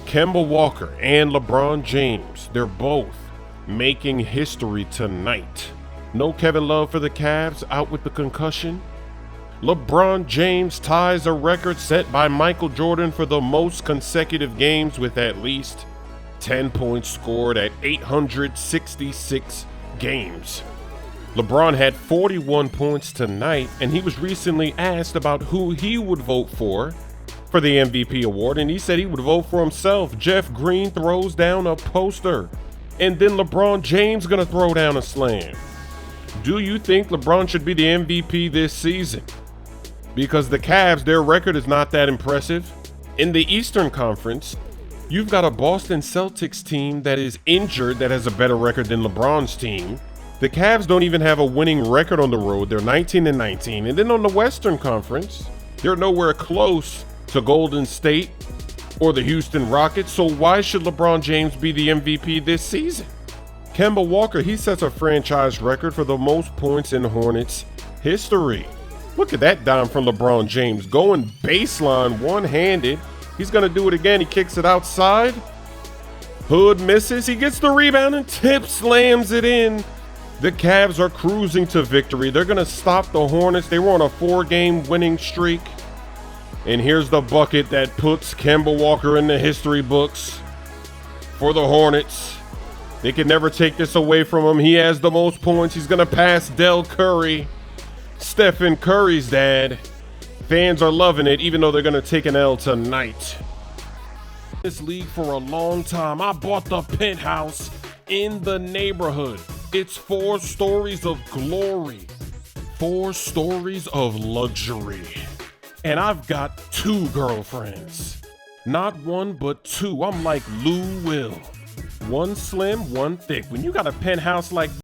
Kemba Walker and LeBron James, they're both making history tonight. No Kevin Love for the Cavs, out with the concussion. LeBron James ties a record set by Michael Jordan for the most consecutive games with at least 10 points scored at 866 games. LeBron had 41 points tonight, and he was recently asked about who he would vote for the MVP award, and he said he would vote for himself. Jeff Green throws down a poster, and then LeBron James gonna throw down a slam. Do you think LeBron should be the MVP this season? Because the Cavs, their record is not that impressive. In the Eastern Conference, you've got a Boston Celtics team that is injured that has a better record than LeBron's team. The Cavs don't even have a winning record on the road. They're 19-19. And then on the Western Conference, they're nowhere close to Golden State or the Houston Rockets. So why should LeBron James be the MVP this season? Kemba Walker, he sets a franchise record for the most points in Hornets history. Look at that dime from LeBron James, going baseline one-handed. He's gonna do it again. He kicks it outside. Hood misses. He gets the rebound and slams it in. The Cavs are cruising to victory. They're gonna stop the Hornets. They were on a 4-game winning streak. And here's the bucket that puts Kemba Walker in the history books for the Hornets. They can never take this away from him. He has the most points. He's gonna pass Del Curry, Stephen Curry's dad. Fans are loving it, even though they're gonna take an L tonight. This league for a long time. I bought the penthouse in the neighborhood. It's 4 stories of glory, 4 stories of luxury. And I've got 2 girlfriends. Not 1, but 2. I'm like Lou Will. 1 slim, 1 thick. When you got a penthouse like